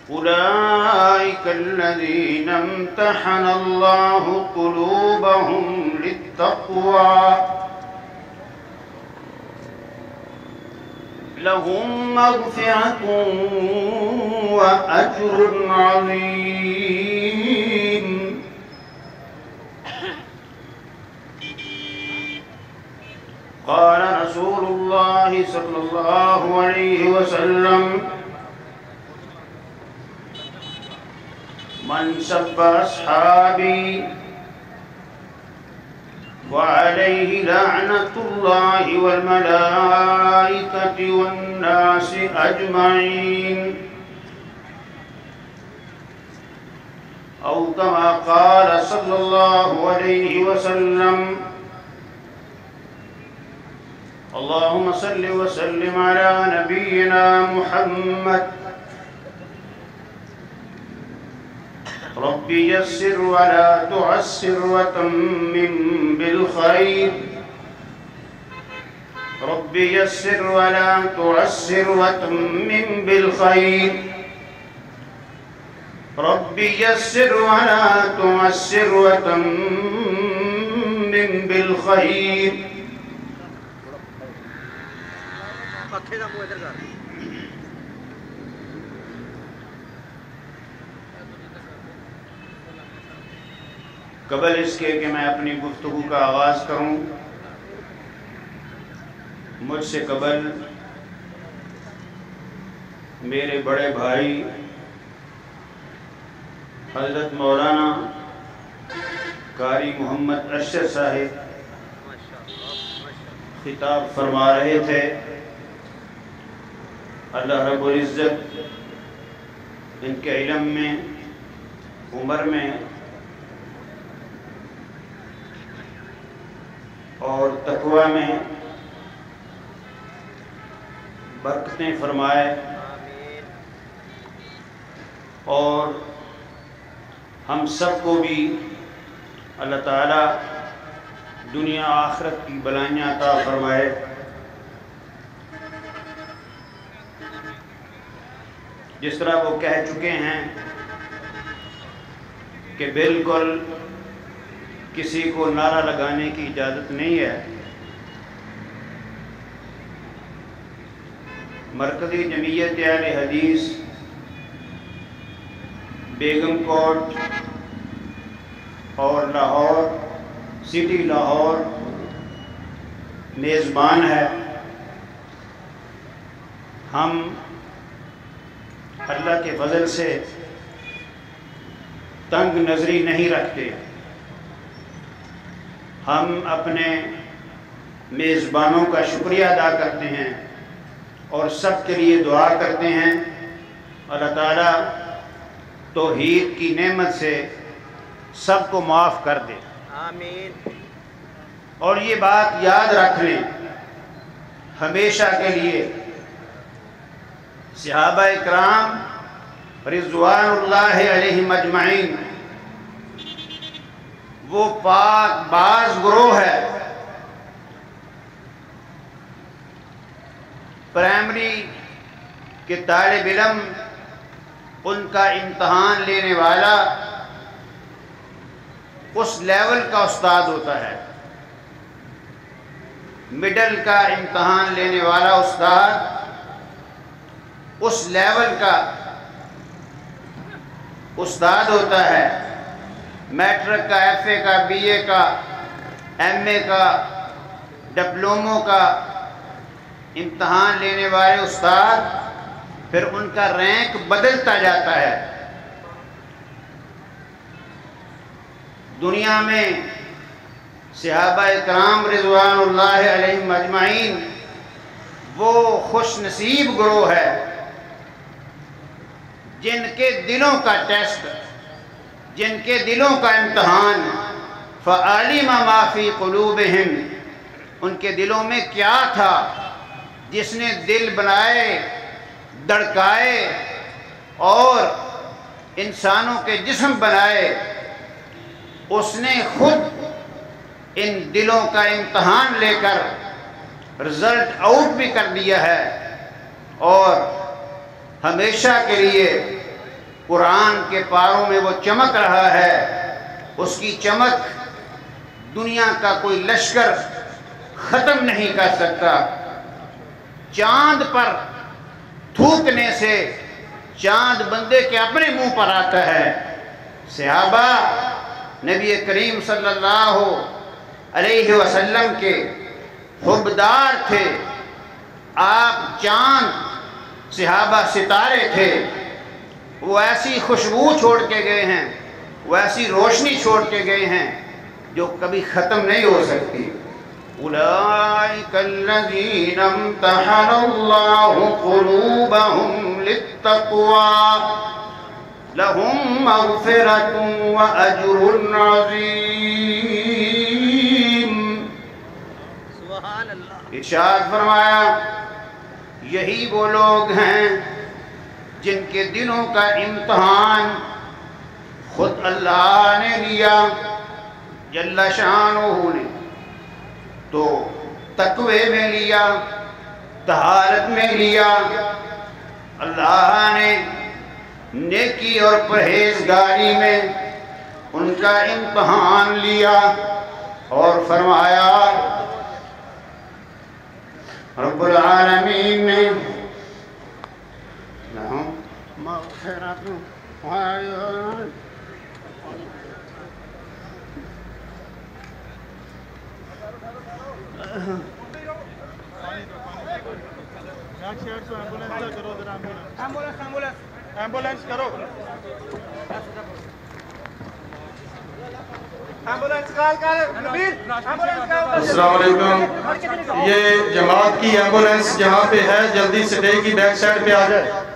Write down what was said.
أولئك الذين امتحن الله قلوبهم للتقوى لهم مغفرة وأجر عظيم. قال رسول الله صلى الله عليه وسلم: من سب أصحابي وعليه لعنة الله والملائكة والناس أجمعين، أو كما قال صلى الله عليه وسلم. اللهم صل وسلم على نبينا محمد. رب يسر ولا تعسر وتمم بالخير. رب يسر ولا تعسر وتمم بالخير. رب يسر ولا تعسر وتمم بالخير. قبل اس کے کہ میں اپنی گفتگو کا آغاز کروں، مجھ سے قبل میرے بڑے بھائی حضرت مولانا قاری محمد اشرف صاحب خطاب فرما رہے تھے۔ اللہ رب العزت ان کے علم میں، عمر میں اور تقوی میں برکتیں فرمائے، اور ہم سب کو بھی اللہ تعالیٰ دنیا آخرت کی بلائیاں عطا فرمائے۔ جس طرح وہ کہہ چکے ہیں کہ بالکل کسی کو نعرہ لگانے کی اجازت نہیں ہے۔ مرکزی جمعیت اہل حدیث بیگم کوٹ اور لاہور سٹی لاہور میزبان ہے۔ ہم اللہ کے فضل سے تنگ نظری نہیں رکھتے، ہم اپنے میزبانوں کا شکریہ ادا کرتے ہیں اور سب کے لیے دعا کرتے ہیں اللہ تعالیٰ توحید کی نعمت سے سب کو معاف کر دے، آمین۔ اور یہ بات یاد رکھ لیں ہمیشہ کے لیے، صحابہ اکرام رضوان اللہ علیہم اجمعین وہ پاک باز گروہ ہے۔ پرائمری کے طالب علم ان کا امتحان لینے والا اس لیول کا استاد ہوتا ہے، مڈل کا امتحان لینے والا استاد اس لیول کا استاد ہوتا ہے، میٹرک کا، ایف اے کا، بی اے کا، ایم اے کا، ڈپلوموں کا امتحان لینے والے استاد پھر ان کا رینک بدلتا جاتا ہے۔ دنیا میں صحابہ اکرام رضوان اللہ علیہم اجمعین وہ خوش نصیب گروہ ہے جن کے دلوں کا ٹیسٹ، جن کے دلوں کا امتحان فَعَلِمَ مَا فِي قُلُوبِهِمْ، ان کے دلوں میں کیا تھا، جس نے دل بنائے، دڑکائے اور انسانوں کے جسم بنائے، اس نے خود ان دلوں کا امتحان لے کر رزلٹ آؤٹ بھی کر دیا ہے، اور ہمیشہ کے لیے قرآن کے پاروں میں وہ چمک رہا ہے، اس کی چمک دنیا کا کوئی لشکر ختم نہیں کر سکتا۔ چاند پر تھوکنے سے چاند بندے کے اپنے منہ پر آتا ہے۔ صحابہ نبی کریم صلی اللہ علیہ وسلم کے حبدار تھے، آپ چاند، صحابہ ستارے تھے۔ وہ ایسی خوشبو چھوڑ کے گئے ہیں، وہ ایسی روشنی چھوڑ کے گئے ہیں جو کبھی ختم نہیں ہو سکتی۔ اولئک الذین امتحن اللہ قلوبہم للتقوی لہم مغفرۃ واجر عظیم۔ ارشاد فرمایا یہی وہ لوگ ہیں جن کے دلوں کا امتحان خود اللہ نے لیا جل شانہ نے، تو تقوی میں لیا، طہارت میں لیا، اللہ نے نیکی اور پرہیزگاری میں ان کا امتحان لیا اور فرمایا رب العالمین نے لہم مغفرۃ ایمبولینس کرو، السلام علیکم۔ یہ جماعت کی ایمبولینس جہاں پہ ہے جلدی سے ڈے کی بیک سائڈ پہ آ جائے۔